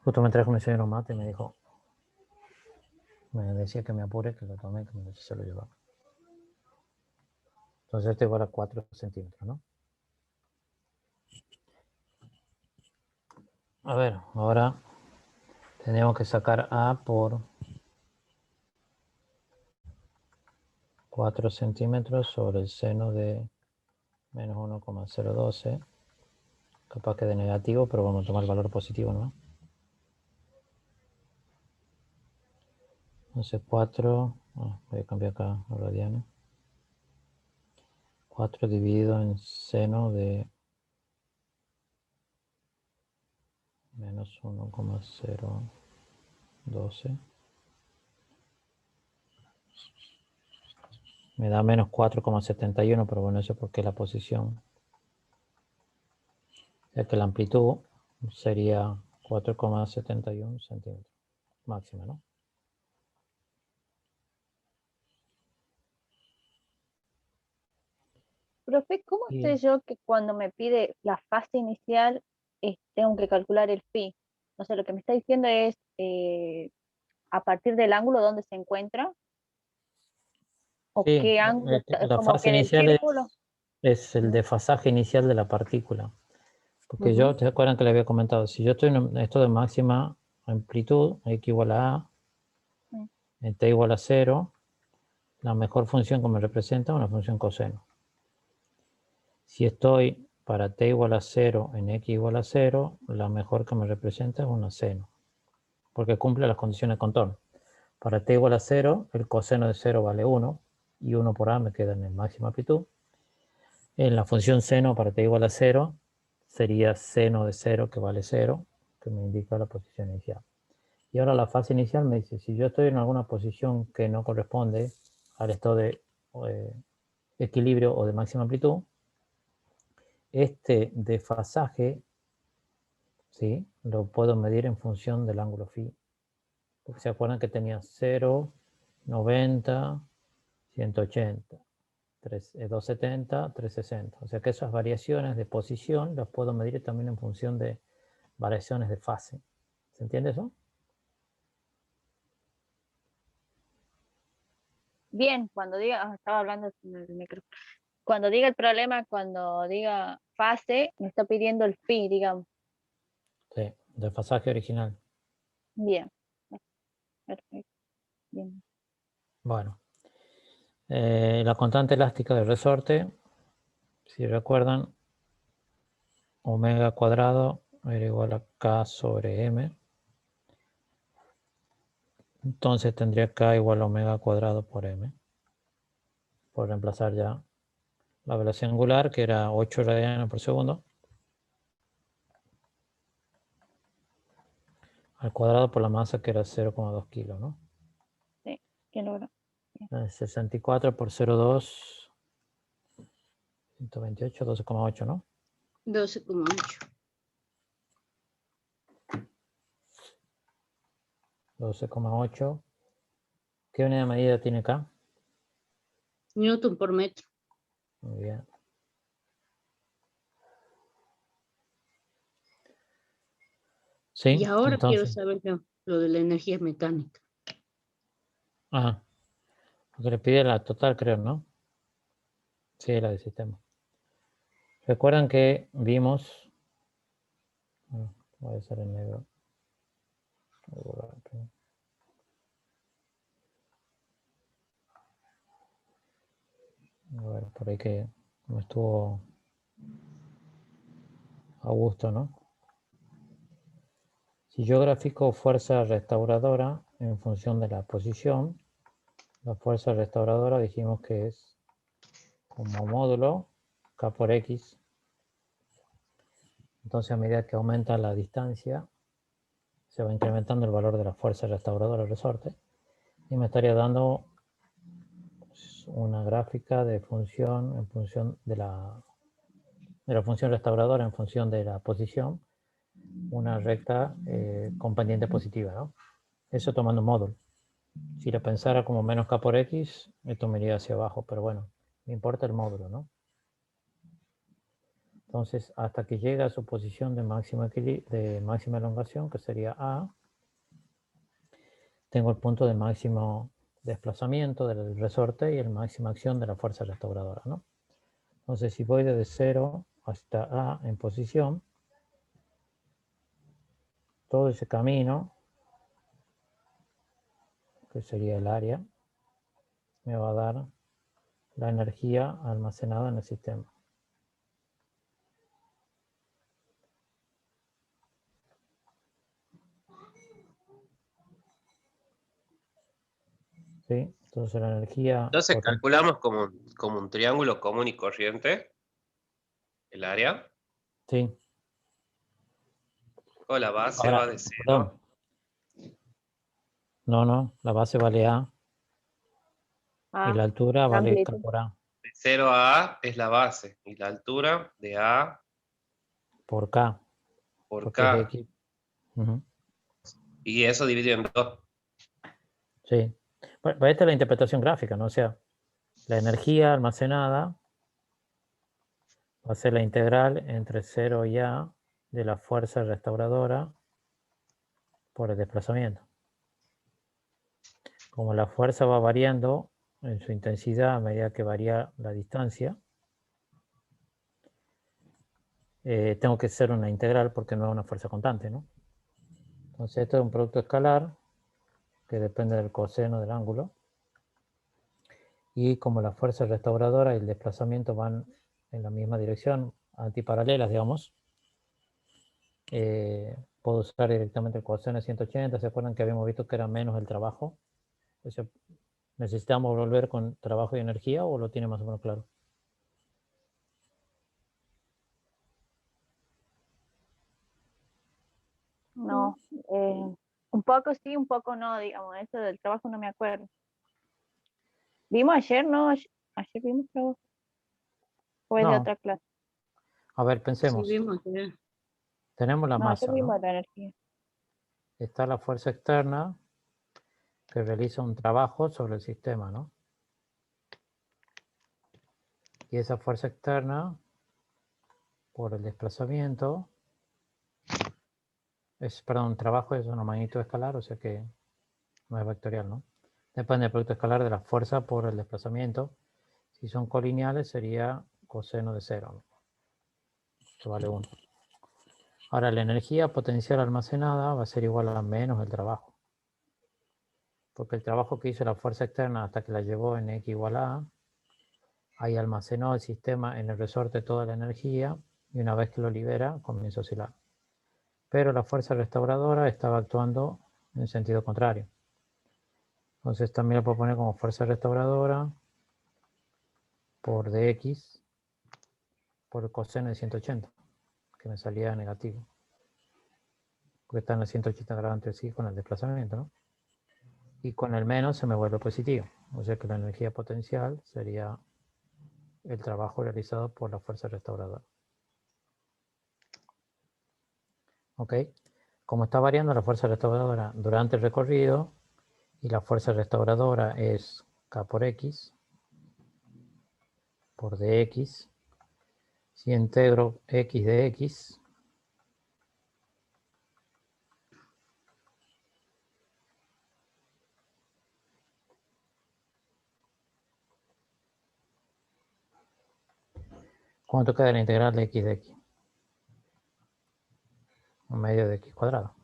Justo me trajo un desayuno mate y me dijo, me decía que me apure, que lo tomé, que se lo llevaba. Entonces este igual a 4 centímetros, ¿no? A ver, ahora tenemos que sacar A por 4 centímetros sobre el seno de menos 1,012. Capaz que de negativo, pero vamos a tomar el valor positivo, ¿no? Entonces 4, voy a cambiar acá a radiano. 4 dividido en seno de menos 1,012. Me da menos 4,71, pero bueno, eso es porque la posición. Ya que la amplitud sería 4,71 centímetros máxima, ¿no? Profe, ¿cómo sé Y yo que cuando me pide la fase inicial tengo que calcular el phi? No sé, lo que me está diciendo es a partir del ángulo donde se encuentra o sí, qué ángulo está, la como fase que en el inicial círculo. es el Ujú, desfasaje inicial de la partícula. Porque ujú, yo, ¿te acuerdan que le había comentado? Si yo estoy en esto de máxima amplitud, x igual a A, mm, en t igual a 0, la mejor función que me representa es una función coseno. Si estoy para t igual a 0 en x igual a 0, la mejor que me representa es una seno, porque cumple las condiciones de contorno. Para t igual a 0, el coseno de 0 vale 1, y 1 por A me queda en el máxima amplitud. En la función seno para t igual a 0, sería seno de 0, que vale 0, que me indica la posición inicial. Y ahora la fase inicial me dice, si yo estoy en alguna posición que no corresponde al estado de equilibrio o de máxima amplitud, este desfasaje, ¿sí?, lo puedo medir en función del ángulo phi. Porque se acuerdan que tenía 0, 90, 180, 270, 360. O sea que esas variaciones de posición las puedo medir también en función de variaciones de fase. ¿Se entiende eso? bien, cuando diga, estaba hablando en el micrófono. Cuando diga el problema, cuando diga fase, me está pidiendo el phi, digamos. Sí, desfasaje original. Bien, perfecto. Bien. Bueno, la constante elástica del resorte, si recuerdan, omega cuadrado era igual a K sobre M. Entonces tendría K igual a omega cuadrado por M. Por reemplazar ya la velocidad angular, que era 8 radianes por segundo, al cuadrado por la masa, que era 0,2 kilos, ¿no? Sí, ¿quién logra? 64 por 0,2, 128, 12,8, ¿no? 12,8. 12,8. ¿Qué unidad de medida tiene K? Newton por metro. Muy bien. Sí, Y ahora quiero entonces, saber lo de la energía mecánica. porque le pide la total, creo, ¿no? Sí, la del sistema. Recuerdan que vimos, voy a hacer en negro. A ver, por ahí que no estuvo a gusto, ¿no? Si yo grafico fuerza restauradora en función de la posición, la fuerza restauradora dijimos que es como módulo K por X. Entonces, a medida que aumenta la distancia, se va incrementando el valor de la fuerza restauradora del resorte, y me estaría dando una gráfica de función en función de la función restauradora en función de la posición, una recta con pendiente positiva, ¿no? Eso tomando un módulo. Si lo pensara como menos K por X, esto me iría hacia abajo, pero bueno, me importa el módulo, ¿no? Entonces, hasta que llega a su posición de máxima elongación, que sería A, tengo el punto de máximo desplazamiento del resorte y el máxima acción de la fuerza restauradora, ¿no? Entonces, si voy desde 0 hasta A en posición, todo ese camino, que sería el área, me va a dar la energía almacenada en el sistema. ¿Sí? Entonces la energía... Entonces calculamos como un triángulo común y corriente el área. Sí. O la base Ahora, va de 0. perdón. No, la base vale A y la altura vale K por A. De 0 a A es la base y la altura de A por K. por Porque es K. X. Uh-huh. Y eso dividido en 2. Sí. Bueno, esta es la interpretación gráfica, ¿no? O sea, la energía almacenada va a ser la integral entre 0 y A de la fuerza restauradora por el desplazamiento. Como la fuerza va variando en su intensidad a medida que varía la distancia, tengo que hacer una integral porque no es una fuerza constante, ¿no? Entonces esto es un producto escalar que depende del coseno del ángulo. Y como la fuerza restauradora y el desplazamiento van en la misma dirección, antiparalelas, digamos, puedo usar directamente el coseno de 180. ¿Se acuerdan que habíamos visto que era menos el trabajo? O sea, ¿necesitamos volver con trabajo y energía o lo tiene más o menos claro? No, un poco sí, un poco no, digamos, eso del trabajo no me acuerdo. ¿Vimos ayer, no? Ayer vimos trabajo. ¿O es de No. otra clase? A ver, pensemos. Sí, vimos que Tenemos la No, ayer masa, vimos ¿no? la energía. Está la fuerza externa que realiza un trabajo sobre el sistema, ¿no? Y esa fuerza externa, por el desplazamiento, trabajo es una magnitud escalar, o sea que no es vectorial, ¿no? Depende del producto escalar de la fuerza por el desplazamiento. Si son colineales sería coseno de 0, ¿no? Esto vale 1. Ahora la energía potencial almacenada va a ser igual a menos el trabajo. Porque el trabajo que hizo la fuerza externa hasta que la llevó en X igual a A, ahí almacenó el sistema en el resorte toda la energía y una vez que lo libera comienza a oscilar. Pero la fuerza restauradora estaba actuando en sentido contrario. Entonces también lo puedo poner como fuerza restauradora por dx por el coseno de 180, que me salía negativo. Porque están a 180 grados entre sí con el desplazamiento, ¿no? Y con el menos se me vuelve positivo. O sea que la energía potencial sería el trabajo realizado por la fuerza restauradora. ¿Ok? Como está variando la fuerza restauradora durante el recorrido y la fuerza restauradora es K por X por dx, si integro X de X, ¿cuánto queda la integral de X de X? Un medio de X cuadrado.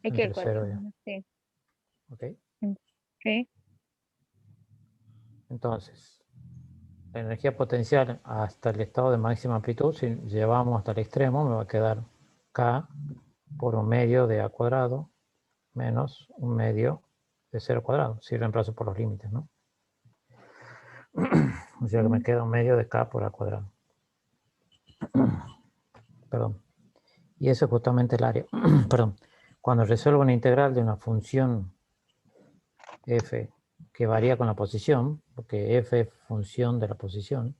Es que el Entre 0 cuadrado, sí. ¿Ok? Sí. Entonces, la energía potencial hasta el estado de máxima amplitud, si llevamos hasta el extremo, me va a quedar K por un medio de A cuadrado menos un medio de 0 cuadrado, si reemplazo por los límites, ¿no? O sea que me queda un medio de K por A cuadrado. Perdón. Y eso es justamente el área. Perdón. Cuando resuelvo una integral de una función f que varía con la posición, porque f es función de la posición,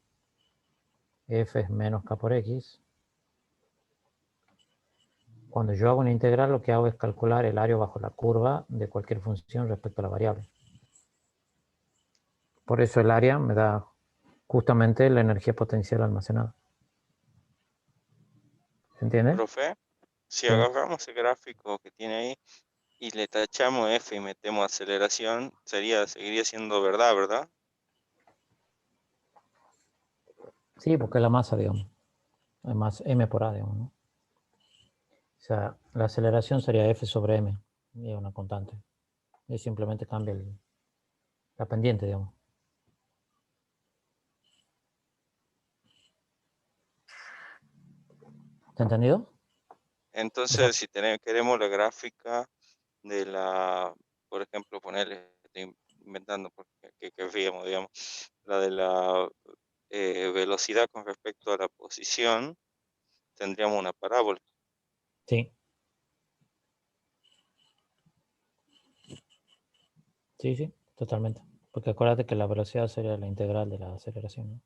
f es menos k por x. Cuando yo hago una integral, lo que hago es calcular el área bajo la curva de cualquier función respecto a la variable. Por eso el área me da justamente la energía potencial almacenada. ¿Se entiende? Profe, si Sí. agarramos el gráfico que tiene ahí y le tachamos F y metemos aceleración, seguiría siendo verdad, ¿verdad? Sí, porque es la masa, digamos. Es más m por a, digamos, ¿no? O sea, la aceleración sería F sobre m, y es una constante. Y simplemente cambia la pendiente, digamos. ¿Te entendido? Entonces, si queremos la gráfica de la, por ejemplo, ponerle, estoy inventando porque que veíamos, digamos, la de la velocidad con respecto a la posición, tendríamos una parábola. Sí. Sí, sí, totalmente. Porque acuérdate que la velocidad sería la integral de la aceleración, ¿no?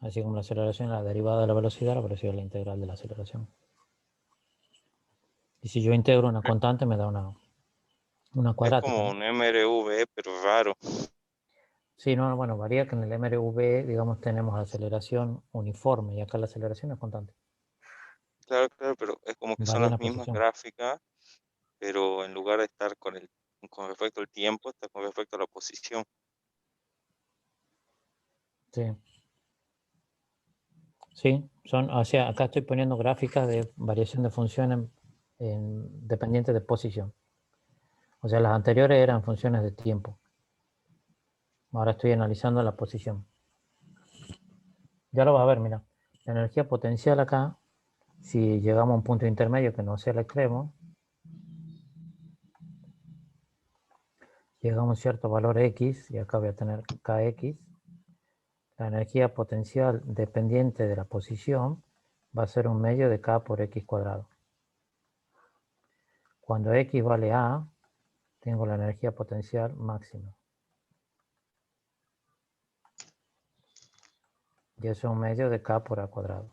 Así como la aceleración es la derivada de la velocidad es la integral de la aceleración. Y si yo integro una constante, me da una Es cuadrática, como ¿no? un MRV, pero raro. Sí, no, bueno, varía que en el MRV, digamos, tenemos aceleración uniforme y acá la aceleración es constante. Claro, claro, pero es como que son Varía en las la mismas posición. gráficas, pero en lugar de estar con respecto al tiempo, está con respecto a la posición. Sí. Sí, o sea, acá estoy poniendo gráficas de variación de funciones dependientes de posición. O sea, las anteriores eran funciones de tiempo. Ahora estoy analizando la posición. Ya lo vas a ver, mira. La energía potencial acá, si llegamos a un punto intermedio que no sea el extremo, llegamos a un cierto valor X, y acá voy a tener Kx, la energía potencial dependiente de la posición va a ser un medio de K por X cuadrado. Cuando X vale A, tengo la energía potencial máxima. Y eso es un medio de K por A cuadrado.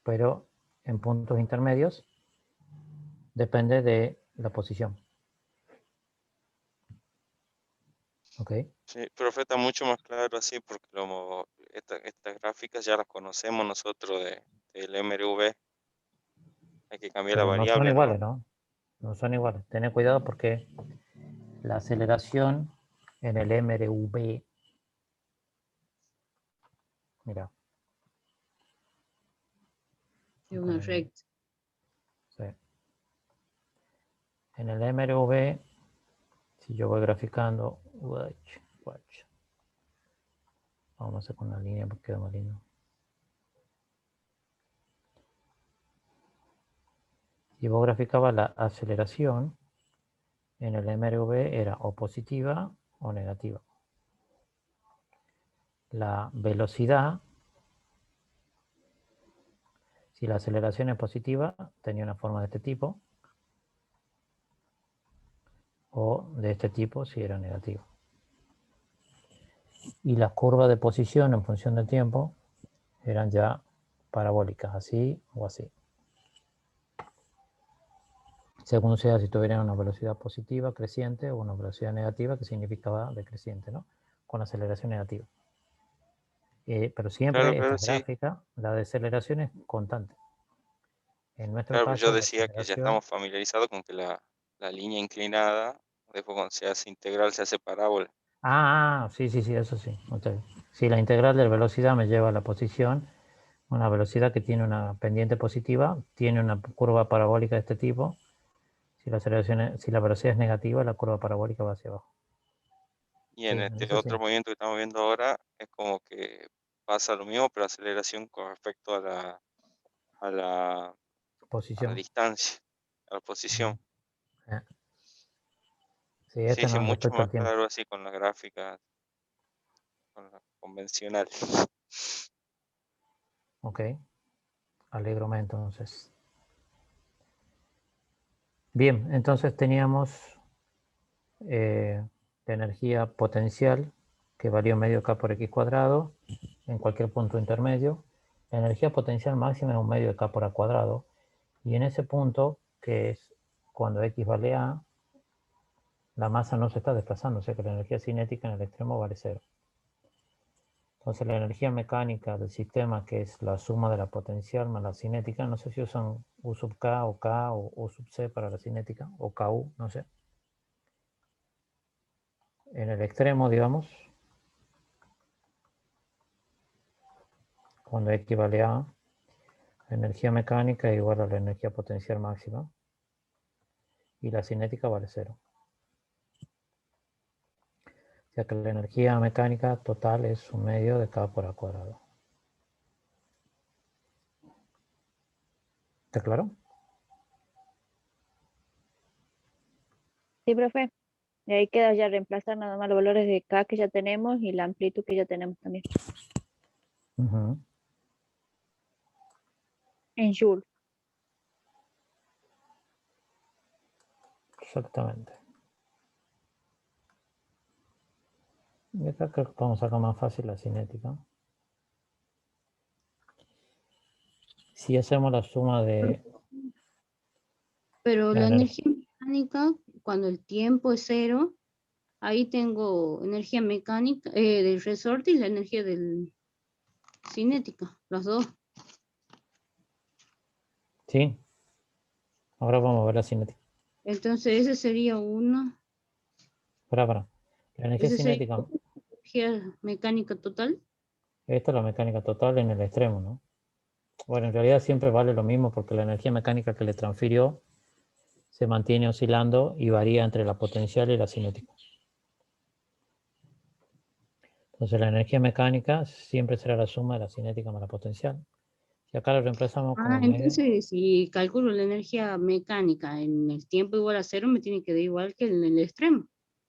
Pero en puntos intermedios depende de la posición. ¿Ok? Sí, profe, está mucho más claro así porque estas gráficas ya las conocemos nosotros del MRV. Hay que cambiar la Pero no son variable iguales, nomás. ¿no? No son iguales. Ten cuidado porque la aceleración en el MRV, mira. Es una recta. Sí. En el MRV, si yo voy graficando, vamos a hacer con una línea porque queda más lindo. Si vos graficabas la aceleración, en el MRV era o positiva o negativa. La velocidad, si la aceleración es positiva, tenía una forma de este tipo, o de este tipo si era negativa. Y las curvas de posición en función del tiempo eran ya parabólicas, así o así. Según sea si tuvieran una velocidad positiva creciente o una velocidad negativa que significaba decreciente, ¿no? Con aceleración negativa. Pero Claro, siempre claro, esta sí. gráfica, la deceleración es constante. En nuestro Claro, pero yo caso, la decía que ya aceleración... estamos familiarizados con que la línea inclinada, después cuando se hace integral, se hace parábola. sí, eso sí. Si la integral de la velocidad me lleva a la posición, una velocidad que tiene una pendiente positiva, tiene una curva parabólica de este tipo. Si la velocidad es negativa, la curva parabólica va hacia abajo. Y Sí, en en este eso sí. otro movimiento que estamos viendo ahora, es como que pasa lo mismo, pero aceleración con respecto a la Posición. distancia, a la posición. Eh, Sí, Sí, este sí, no mucho respecto más al tiempo. claro así con las gráficas, con las convencionales. Ok. Alegrome entonces. Bien, entonces teníamos la energía potencial que valió medio K por X cuadrado en cualquier punto intermedio. La energía potencial máxima es un medio de K por A cuadrado. Y en ese punto, que es cuando X vale A, la masa no se está desplazando, o sea que la energía cinética en el extremo vale 0. Entonces la energía mecánica del sistema, que es la suma de la potencial más la cinética, no sé si usan U sub K o U sub C para la cinética, o KU, no sé. En el extremo, digamos, cuando X vale A, la energía mecánica es igual a la energía potencial máxima y la cinética vale 0. O sea que la energía mecánica total es 1/2 de K por A cuadrado. ¿Está claro? Sí, profe. Y ahí queda ya reemplazar nada más los valores de K que ya tenemos y la amplitud que ya tenemos también. Uh-huh. En Joule. Exactamente. Y acá creo que podemos sacar más fácil la cinética. Si hacemos la suma de Pero la la energía, energía mecánica, cuando el tiempo es 0, ahí tengo energía mecánica del resorte y la energía del cinética, las dos. sí, ahora vamos a ver la cinética. Entonces ese sería uno, Para. La energía ese sería cinética, energía mecánica total. esta es la mecánica total en el extremo, ¿no? Bueno, en realidad siempre vale lo mismo porque la energía mecánica que le transfirió se mantiene oscilando y varía entre la potencial y la cinética. Entonces la energía mecánica siempre será la suma de la cinética más la potencial. Si acá lo reemplazamos como medio, Entonces si calculo la energía mecánica en el tiempo igual a 0, me tiene que dar igual que en el extremo.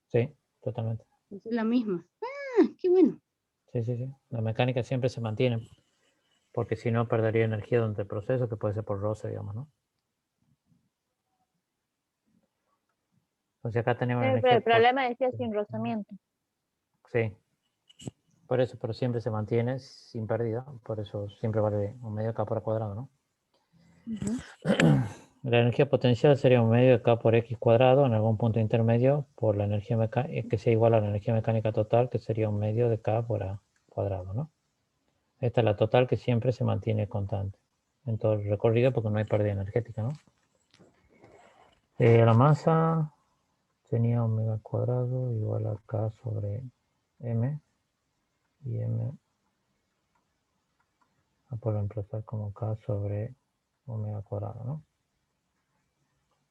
sí, totalmente. Es la misma. Qué bueno. Sí. La mecánica siempre se mantiene porque si no perdería energía durante el proceso, que puede ser por roce, digamos, ¿no? Entonces acá tenemos la Pero energía el problema decía sin rozamiento. sí, por eso, pero siempre se mantiene sin pérdida, por eso siempre vale 1/2 K por A cuadrado, ¿no? La energía potencial sería 1/2 de K por X cuadrado en algún punto intermedio por la energía mecánica, que sea igual a la energía mecánica total, que sería 1/2 de K por A cuadrado, ¿no? Esta es la total que siempre se mantiene constante en todo el recorrido porque no hay pérdida energética, ¿no? La masa tenía omega cuadrado igual a K sobre M y M a por reemplazar como K sobre omega cuadrado, ¿no?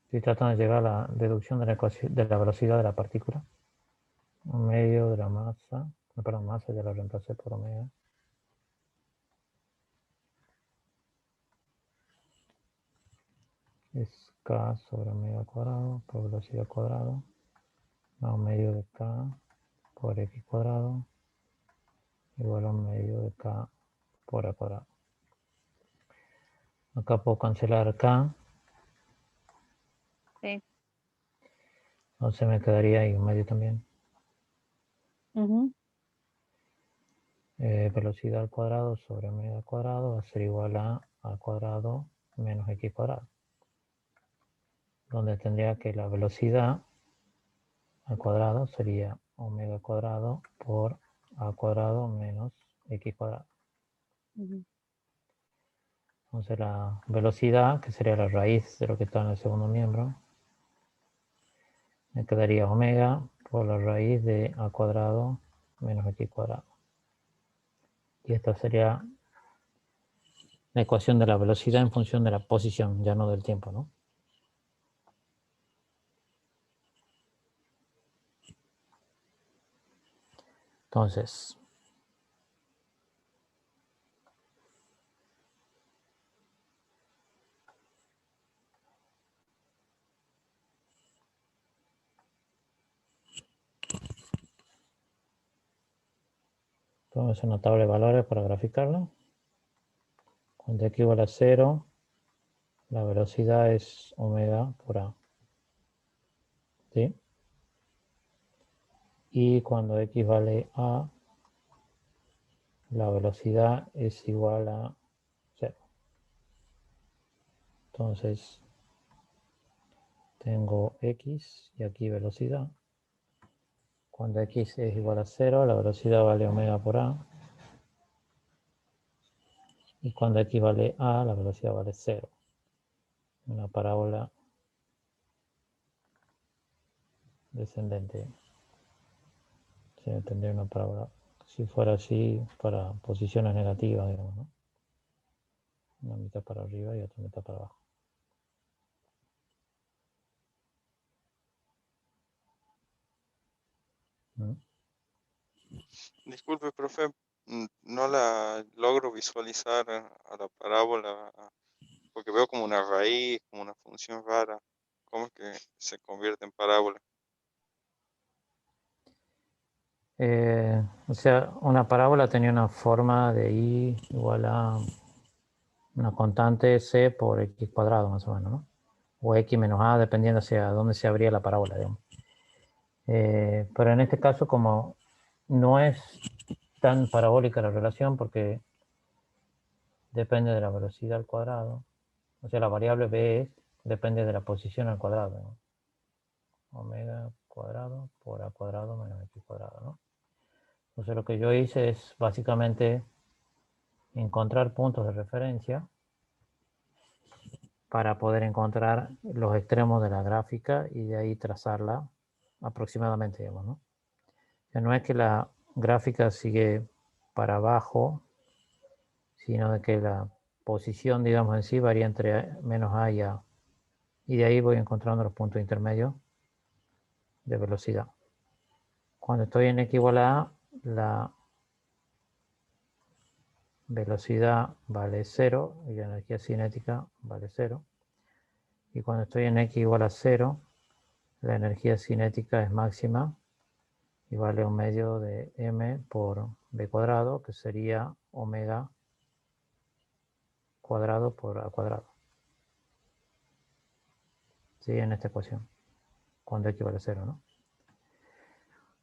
Estoy tratando de llegar a la deducción de la velocidad de la partícula. 1/2 de la masa, perdón, masa ya la reemplacé por omega. Es K sobre omega cuadrado por velocidad cuadrada, más 1/2 de K por X cuadrado, igual a 1/2 de K por A cuadrado. Acá puedo cancelar K, Sí. entonces me quedaría ahí 1/2 también. Velocidad al cuadrado sobre omega cuadrado va a ser igual a cuadrado menos X cuadrado, donde tendría que la velocidad al cuadrado sería omega cuadrado por A cuadrado menos X cuadrado. Entonces la velocidad, que sería la raíz de lo que está en el segundo miembro, me quedaría omega por la raíz de A cuadrado menos X cuadrado. Y esta sería la ecuación de la velocidad en función de la posición, ya no del tiempo, ¿no? Entonces, tomamos una tabla de valores para graficarlo. Cuando X igual a 0, la velocidad es omega por A. ¿Sí? Y cuando X vale A, la velocidad es igual a 0. Entonces, tengo X y aquí velocidad. Cuando X es igual a 0, la velocidad vale omega por A. Y cuando x vale a, la velocidad vale 0. Una parábola descendente. Se tendría una parábola, si fuera así, para posiciones negativas, digamos, ¿no? Una mitad para arriba y otra mitad para abajo. ¿Mm? Disculpe, profe, no la logro visualizar a la parábola porque veo como una raíz, como una función rara. ¿Cómo es que se convierte en parábola? O sea, una parábola tenía una forma de y igual a una constante c por x cuadrado, más o menos, ¿no? O x menos a, dependiendo hacia dónde se abría la parábola, digamos. Pero en este caso, como no es tan parabólica la relación, porque depende de la velocidad al cuadrado, o sea, la variable b depende de la posición al cuadrado, ¿no? Omega cuadrado por a cuadrado menos x cuadrado, ¿no? Entonces lo que yo hice es básicamente encontrar puntos de referencia para poder encontrar los extremos de la gráfica y de ahí trazarla aproximadamente, digamos, ¿no? O sea, no es que la gráfica sigue para abajo, sino de que la posición, digamos, en sí varía entre menos a y a. Y de ahí voy encontrando los puntos intermedios de velocidad. Cuando estoy en x igual a a, la velocidad vale 0 y la energía cinética vale 0. Y cuando estoy en x igual a 0, la energía cinética es máxima y vale 1/2 de m por b cuadrado, que sería omega cuadrado por a cuadrado. Sí, en esta ecuación, cuando x vale 0, ¿no?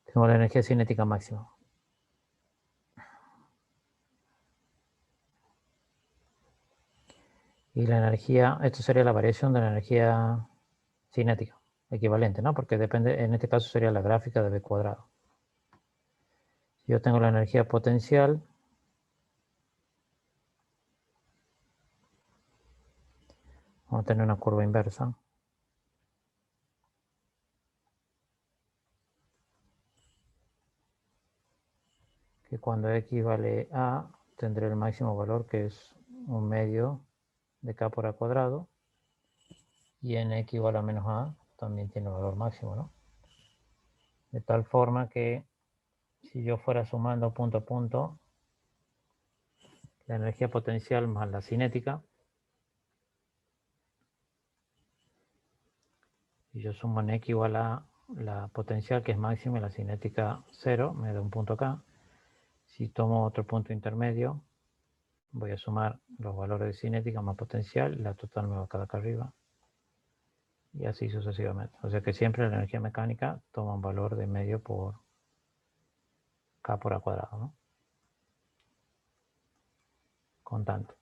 Tengo la energía cinética máxima. Y la energía, esto sería la variación de la energía cinética, equivalente, ¿no? Porque depende, en este caso sería la gráfica de b cuadrado. Si yo tengo la energía potencial, vamos a tener una curva inversa. Que cuando x vale a, tendré el máximo valor, que es 1/2 de k por a cuadrado. Y en x igual a menos a, también tiene valor máximo, ¿no? De tal forma que si yo fuera sumando punto a punto, la energía potencial más la cinética, y yo sumo en x igual a la potencial, que es máxima, y la cinética 0, me da un punto acá. Si tomo otro punto intermedio, voy a sumar los valores de cinética más potencial, y la total me va a quedar acá arriba. Y así sucesivamente. O sea que siempre la energía mecánica toma un valor de medio por k por a cuadrado, ¿no? Constante.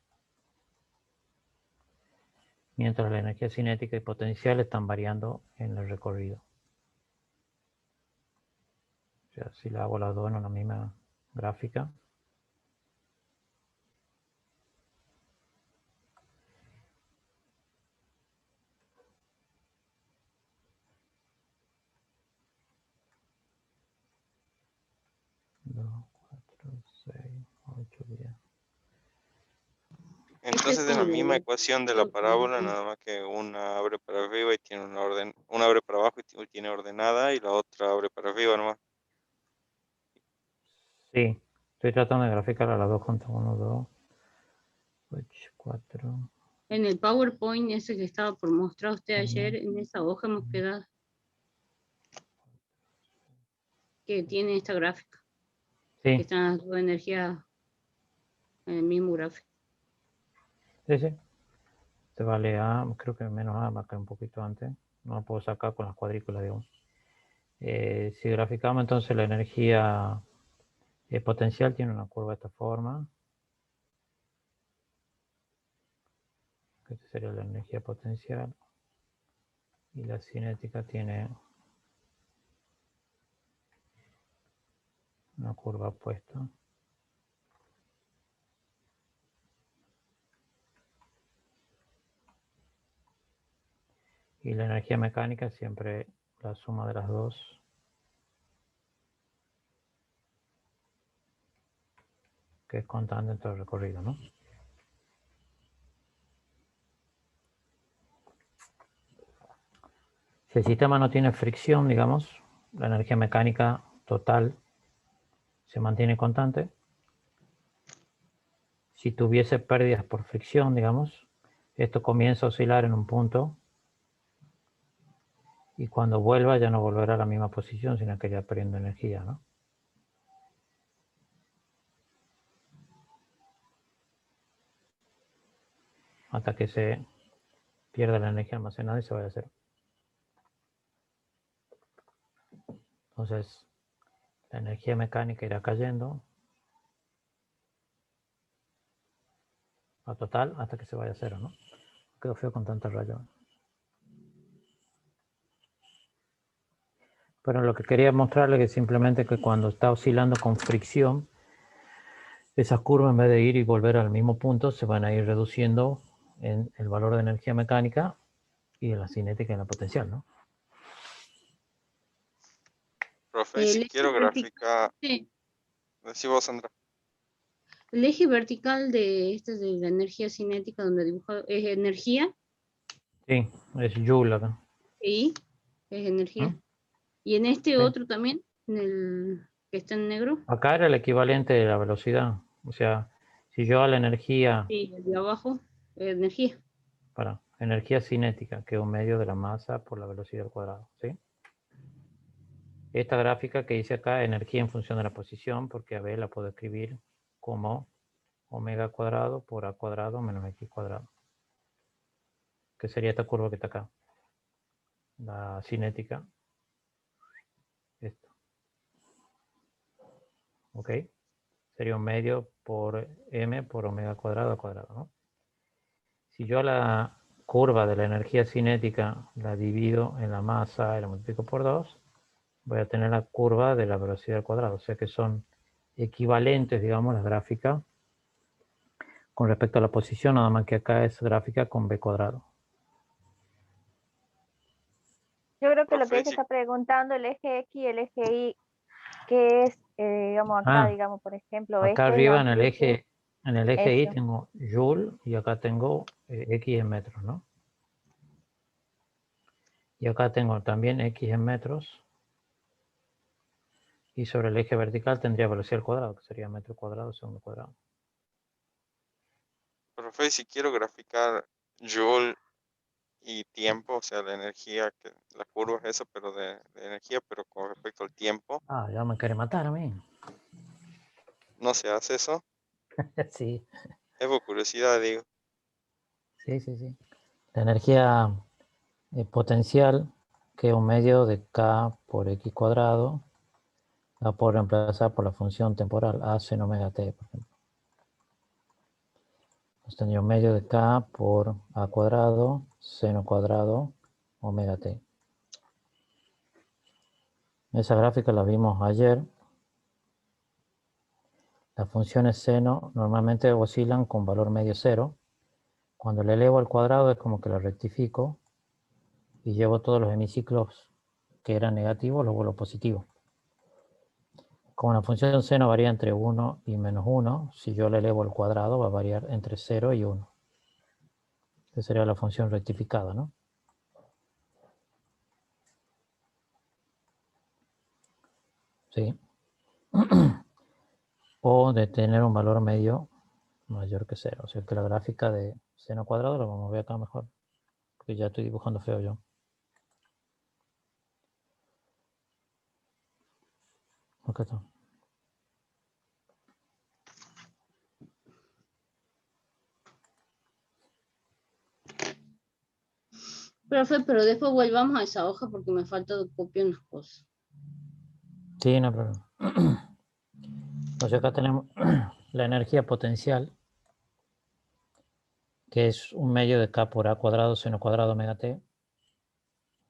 Mientras la energía cinética y potencial están variando en el recorrido. O sea, si la hago las dos en una misma gráfica, dos, 4, 6, 8, 10. Entonces es es la como misma la ecuación de la parábola, nada más que una abre para arriba y tiene una orden, una abre para abajo y tiene ordenada y la otra abre para arriba nomás. Sí, estoy tratando de graficar a las dos juntas. 1, 2, 8, 4. en el PowerPoint ese que estaba por mostrar usted ayer, en esa hoja hemos quedado que tiene esta gráfica, que Sí, están las dos energías en el mismo gráfico. sí, sí. Te vale A, creo que menos A, marca un poquito antes. No lo puedo sacar con las cuadrículas, digamos. Si graficamos entonces la energía potencial, tiene una curva de esta forma. Esta sería la energía potencial. Y la cinética tiene una curva opuesta. Y la energía mecánica siempre la suma de las dos. Que es constante en todo el recorrido, ¿no? Si el sistema no tiene fricción, digamos, la energía mecánica total se mantiene constante. Si tuviese pérdidas por fricción, digamos, esto comienza a oscilar en un punto y cuando vuelva ya no volverá a la misma posición, sino que ya perdiendo energía, ¿no? Hasta que se pierda la energía almacenada y se vaya a cero. Entonces, la energía mecánica irá cayendo a total hasta que se vaya a cero, ¿no? Quedó feo con tanta raya. Pero lo que quería mostrarle es simplemente que cuando está oscilando con fricción, esas curvas en vez de ir y volver al mismo punto, se van a ir reduciendo en el valor de energía mecánica y en la cinética y en la potencial, ¿no? Profe, y si eje quiero vertical, gráfica, sí, decí vos, Sandra. el eje vertical de la energía cinética, donde dibuja es energía Sí, es Joule acá. y es energía. ¿Mm? Y en este Sí. otro también, en el que está en negro, Acá era el equivalente de la velocidad. O sea, si yo a la energía, y el de abajo, energía. para energía cinética, que es un medio de la masa por la velocidad al cuadrado, ¿sí? Esta gráfica que hice acá, energía en función de la posición, porque a ver la puedo escribir como omega cuadrado por a cuadrado menos x cuadrado. Que sería esta curva que está acá. La cinética. Esto. ¿Ok? Sería un medio por m por omega cuadrado a cuadrado, ¿no? Si yo la curva de la energía cinética la divido en la masa y la multiplico por 2, voy a tener la curva de la velocidad al cuadrado. O sea que son equivalentes, digamos, las gráficas con respecto a la posición, nada más que acá es gráfica con b cuadrado. Yo creo que lo que Profe, ella está preguntando, el eje X y el eje Y, que es, digamos, acá, Ah, digamos, por ejemplo, acá esto es arriba amplitud, en el eje Y eso. tengo Joule y acá tengo X en metros, ¿no? Y acá tengo también X en metros. Y sobre el eje vertical tendría velocidad al cuadrado, que sería metro cuadrado segundo cuadrado. profe, si quiero graficar Joule y tiempo, o sea, la energía, que la curva es eso, pero de energía, pero con respecto al tiempo, Ah, ya me quiere matar a mí. no se hace eso. Sí, Es por curiosidad, digo. sí, sí, sí. La energía potencial, que es un medio de K por X cuadrado, la puedo reemplazar por la función temporal A seno omega t, por ejemplo. Entonces tendría un medio de K por A cuadrado, seno cuadrado, omega t. Esa gráfica la vimos ayer. Las funciones seno normalmente oscilan con valor medio cero. Cuando le elevo al cuadrado es como que lo rectifico y llevo todos los hemiciclos que eran negativos, los vuelvo positivos. Como la función seno varía entre 1 y menos 1, si yo le elevo al cuadrado va a variar entre 0 y 1. Esa sería la función rectificada, ¿no? Sí. O de tener un valor medio mayor que 0. O sea que la gráfica de seno cuadrado lo vamos a ver acá mejor. Porque ya estoy dibujando feo yo. Acá está. Profe, pero después volvamos a esa hoja porque me falta copiar unas cosas. Sí, no hay problema. Entonces acá tenemos la energía potencial, que es un medio de K por A cuadrado seno cuadrado omega t.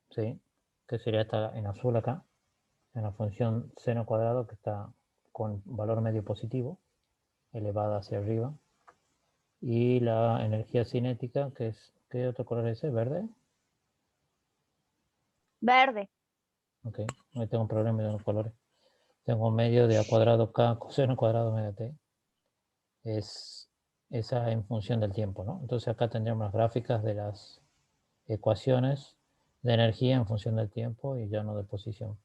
¿Sí? Que sería esta en azul acá, en la función seno cuadrado que está con valor medio positivo, elevada hacia arriba. Y la energía cinética, que es, ¿qué otro color es ese? ¿Verde? Verde. Ok, no tengo un problema de los colores. Tengo medio de a cuadrado K coseno cuadrado medio T. Es esa en función del tiempo, ¿no? Entonces acá tendríamos las gráficas de las ecuaciones de energía en función del tiempo y ya no de posición.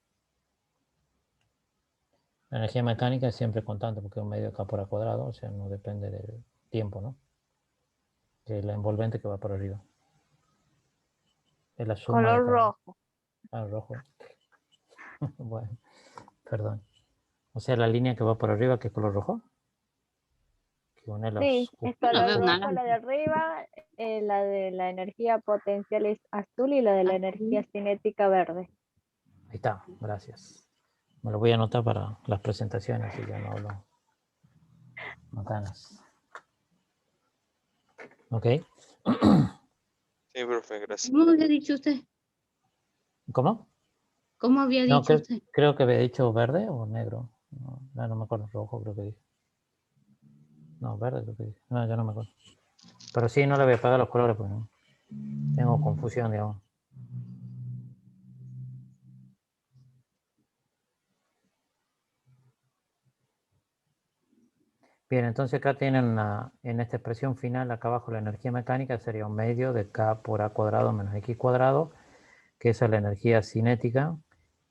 La energía mecánica es siempre constante porque es un medio de K por A cuadrado, o sea, no depende del tiempo, ¿no? De la envolvente que va por arriba. Es la suma Color de cada... rojo. Ah, rojo. Bueno, perdón. O sea, la línea que va por arriba, que es color rojo. Que une Sí, los... es Yo la color veo rojo la de naranja. arriba, la de la energía potencial es azul y la de la energía Azul. cinética verde. Ahí está, gracias. Me lo voy a anotar para las presentaciones y ya no hablo macanas. ¿Ok? Sí, profe, gracias. ¿Cómo había dicho usted? ¿Cómo? ¿Cómo había No, dicho usted? creo que había dicho verde o negro. No me acuerdo, rojo creo que dije. No, verde creo que dije. No, yo no me acuerdo. Pero sí, no le voy a pagar los colores porque no. Tengo confusión, digamos. Bien, entonces acá tienen en esta expresión final, acá abajo la energía mecánica sería un medio de K por A cuadrado menos X cuadrado, que esa es la energía cinética,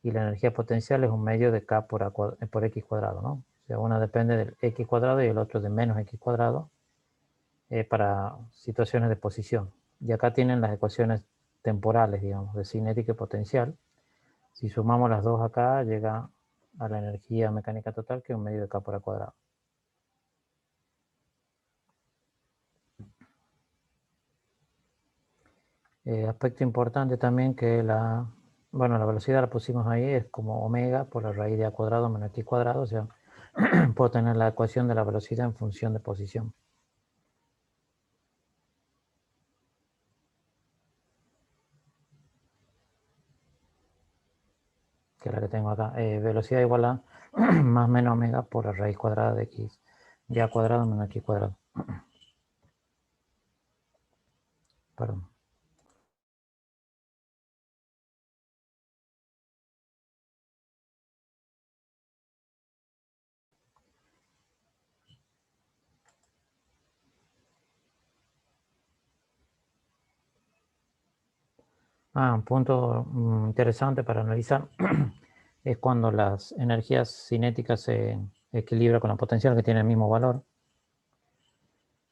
y la energía potencial es un medio de K por X cuadrado, ¿no? O sea, una depende del X cuadrado y el otro de menos X cuadrado para situaciones de posición. Y acá tienen las ecuaciones temporales, digamos, de cinética y potencial. Si sumamos las dos acá, llega a la energía mecánica total, que es un medio de K por A cuadrado. Aspecto importante también que la velocidad la pusimos ahí, es como omega por la raíz de A cuadrado menos X cuadrado, o sea, puedo tener la ecuación de la velocidad en función de posición. Que es la que tengo acá. Velocidad igual a más menos omega por la raíz cuadrada de X de A cuadrado menos X cuadrado. Perdón. Un punto interesante para analizar es cuando las energías cinéticas se equilibran con la potencial que tiene el mismo valor.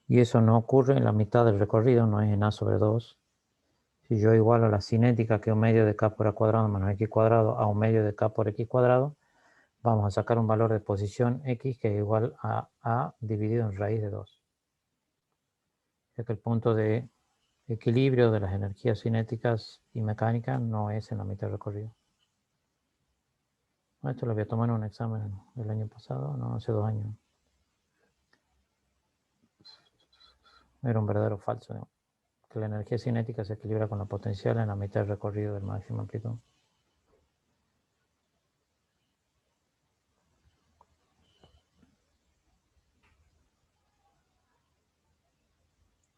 Y eso no ocurre en la mitad del recorrido, no es en A sobre 2. Si yo igualo la cinética, que es un medio de K por A cuadrado menos X cuadrado, a un medio de K por X cuadrado, vamos a sacar un valor de posición X que es igual a A dividido en raíz de 2. Ya que el punto de equilibrio de las energías cinéticas y mecánicas no es en la mitad del recorrido. Esto lo había tomado en un examen el año pasado, no, hace 2 años. Era un verdadero falso, ¿no? Que la energía cinética se equilibra con la potencial en la mitad del recorrido del máximo amplitud.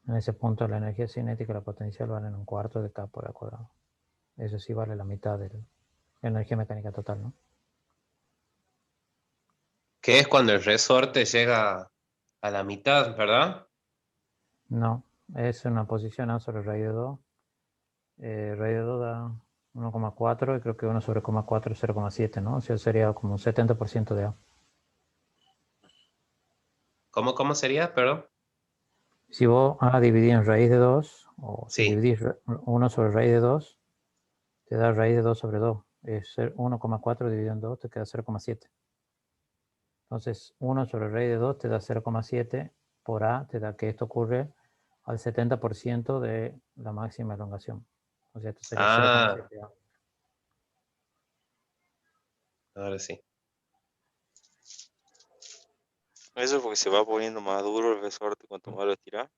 En ese punto la energía cinética y la potencial valen un cuarto de K por A cuadrado. Eso sí vale la mitad de la energía mecánica total, ¿no? Que es cuando el resorte llega a la mitad, ¿verdad? No, es una posición A sobre raíz de 2. Raíz de 2 da 1,4 y creo que 1 sobre 0,4 es 0,7, ¿no? O sea, sería como un 70% de A. ¿Cómo sería? Perdón. Si vos A dividís en raíz de 2, o si Sí. dividís 1 sobre raíz de 2, te da raíz de 2 sobre 2. Es 1,4 dividido en 2, te queda 0,7. Entonces, 1 sobre raíz de 2 te da 0,7 por A, te da que esto ocurre al 70% de la máxima elongación. O sea, esto sería Ah, 0,7 A. ahora sí. Eso es porque se va poniendo más duro el resorte cuanto más lo estiras.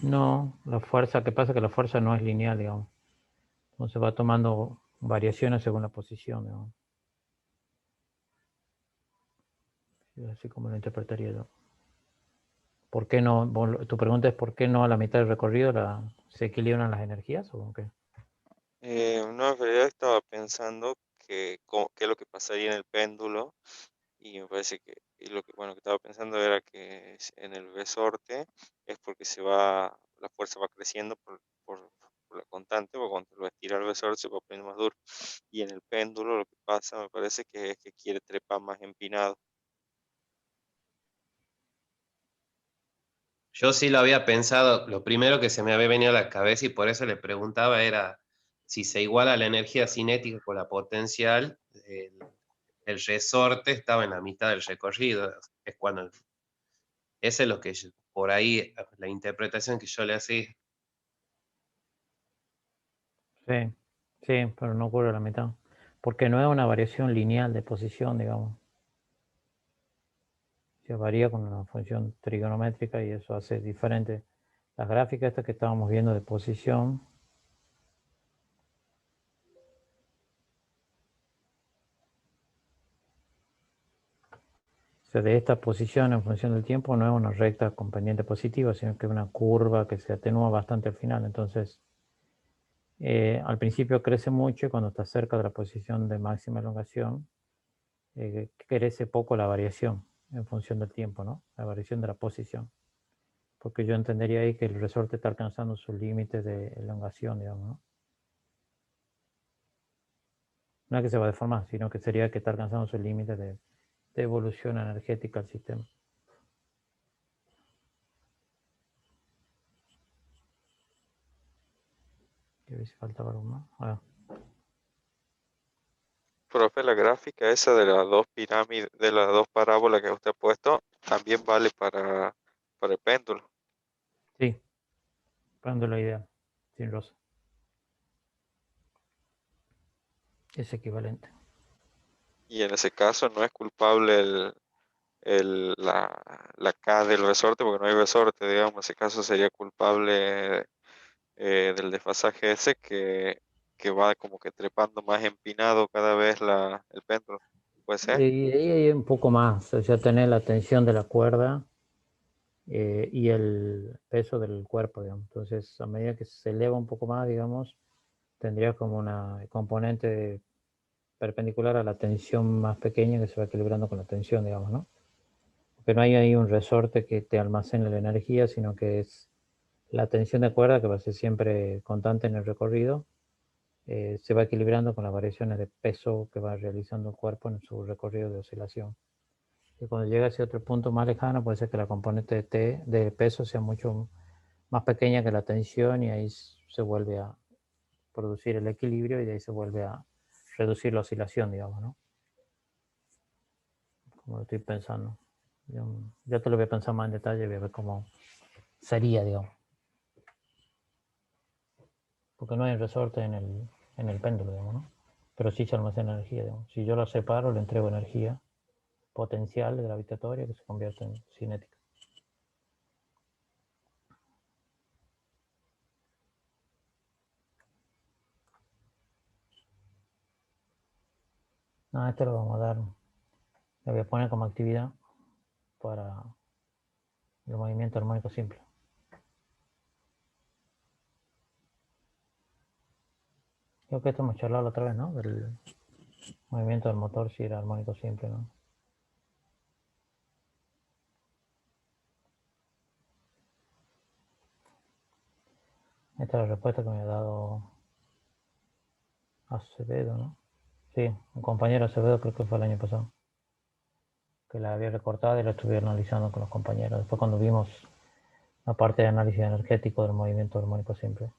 No, la fuerza, ¿qué pasa? Que la fuerza no es lineal, digamos. Entonces va tomando variaciones según la posición, digamos. Así como lo interpretaría yo. ¿Por qué no? Tu pregunta es ¿por qué no a la mitad del recorrido se equilibran las energías? ¿O qué? No, en realidad estaba pensando qué es lo que pasaría en el péndulo y me parece que y bueno, que estaba pensando era que en el resorte es porque la fuerza va creciendo por la constante, porque cuando lo estira el resorte se va poniendo más duro. Y en el péndulo lo que pasa me parece que es que quiere trepar más empinado. Yo sí lo había pensado, lo primero que se me había venido a la cabeza y por eso le preguntaba era si se iguala la energía cinética con la potencial, el resorte estaba en la mitad del recorrido. Es cuando, ese es lo que por ahí, la interpretación que yo le hacía. Sí, sí, pero no ocurre a la mitad. Porque no es una variación lineal de posición, digamos. Se varía con una función trigonométrica y eso hace diferente. Las gráficas estas que estábamos viendo de posición, o sea, de esta posición en función del tiempo no es una recta con pendiente positiva, sino que es una curva que se atenúa bastante al final. Entonces, al principio crece mucho y cuando está cerca de la posición de máxima elongación, crece poco la variación en función del tiempo, ¿no? La variación de la posición. Porque yo entendería ahí que el resorte está alcanzando su límite de elongación, digamos, ¿no? No es que se va a deformar, sino que sería que está alcanzando su límite de evolución energética al sistema. ¿Qué ver si faltaba algo más? Profe, la gráfica esa de las dos pirámides, de las dos parábolas que usted ha puesto, también vale para el péndulo. Sí, péndulo ideal, sin rosa. Es equivalente. Y en ese caso no es culpable la K del resorte, porque no hay resorte, digamos. En ese caso sería culpable del desfasaje ese que va como que trepando más empinado cada vez el péndulo. ¿Puede ser? Y ahí hay un poco más, o sea, tener la tensión de la cuerda y el peso del cuerpo, digamos. Entonces, a medida que se eleva un poco más, digamos, tendría como una componente perpendicular a la tensión más pequeña que se va equilibrando con la tensión, digamos, ¿no? Porque no hay ahí un resorte que te almacene la energía, sino que es la tensión de cuerda que va a ser siempre constante en el recorrido, se va equilibrando con las variaciones de peso que va realizando el cuerpo en su recorrido de oscilación. Y cuando llega a ese otro punto más lejano, puede ser que la componente de, de peso sea mucho más pequeña que la tensión y ahí se vuelve a producir el equilibrio y de ahí se vuelve a reducir la oscilación, digamos, ¿no? Como lo estoy pensando. Yo te lo voy a pensar más en detalle y voy a ver cómo sería, digamos. Porque no hay resorte en el péndulo, digamos, ¿no? Pero sí se almacena energía, digamos. Si yo lo separo, le entrego energía potencial gravitatoria que se convierte en cinética. No, este lo vamos a dar, le voy a poner como actividad para el movimiento armónico simple. Creo que esto hemos charlado la otra vez, ¿no? Del movimiento del motor si era armónico simple, ¿no? Esta es la respuesta que me ha dado Acevedo, ¿no? Sí, un compañero Acevedo, creo que fue el año pasado, que la había recortado y la estuve analizando con los compañeros. Después cuando vimos la parte de análisis energético del movimiento armónico simple.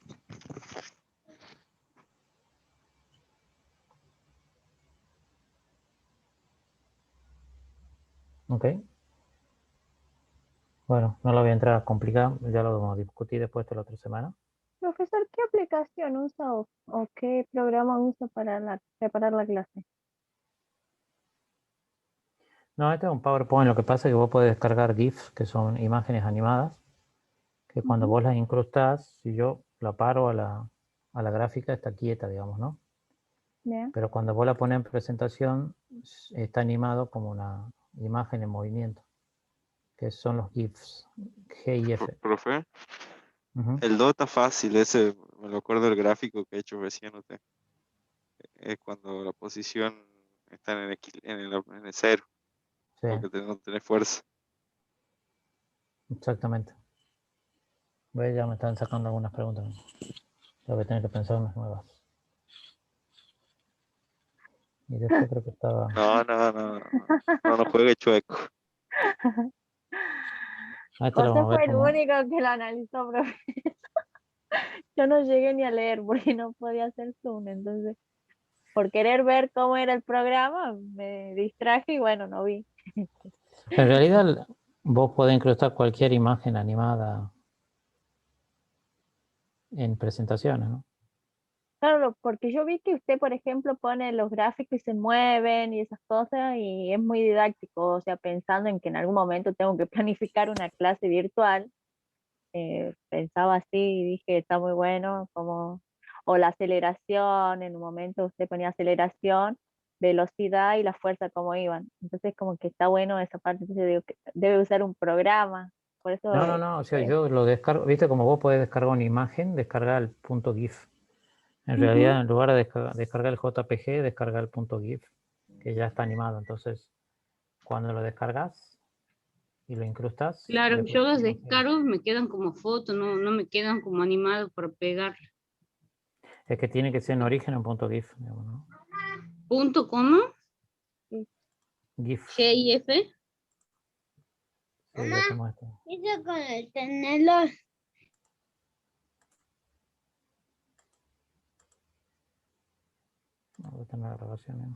Ok. Bueno, no lo voy a entrar a complicar, ya lo vamos a discutir después de la otra semana. Profesor, ¿qué aplicación usa o qué programa usa para preparar la clase? No, este es un PowerPoint, lo que pasa es que vos podés descargar GIFs, que son imágenes animadas, que cuando vos las incrustás, si yo la paro a la gráfica, está quieta, digamos, ¿no? Bien. Pero cuando vos la pones en presentación, está animado como una imagen en movimiento, que son los GIFs, GIF. Profe, Ujú. el 2 está fácil, ese me lo acuerdo del gráfico que he hecho recién usted. Es cuando la posición está en el cero, Sí, porque no tenés fuerza. exactamente. ¿Ves? Ya me están sacando algunas preguntas. Tengo que tener que pensar unas nuevas. Y después creo que estaba... No juegue chueco. Ahí te lo José vamos a ver fue el cómo... único que lo analizó, profe. Yo no llegué ni a leer porque no podía hacer Zoom, entonces por querer ver cómo era el programa me distraje y bueno, no vi. En realidad vos podés incrustar cualquier imagen animada en presentaciones, ¿no? Claro, porque yo vi que usted, por ejemplo, pone los gráficos y se mueven y esas cosas y es muy didáctico, o sea, pensando en que en algún momento tengo que planificar una clase virtual, pensaba así y dije, está muy bueno, como, o la aceleración, en un momento usted ponía aceleración, velocidad y la fuerza como iban, entonces como que está bueno esa parte, entonces digo que debe usar un programa, por eso... No, o sea, yo lo descargo, viste, como vos podés descargar una imagen, descargar el punto GIF. En realidad, en lugar de descargar el JPG, descargar el punto GIF, que ya está animado. Entonces, cuando lo descargas y lo incrustas, Claro, después yo los funciona. descargo y me quedan como fotos, no me quedan como animados para pegar. Es que tiene que ser en origen un punto GIF, digamos, ¿no? Punto coma, GIF. GIF. Sí, ya te muestro. Hice con el tenedor. Voy a tener la grabación, ¿eh?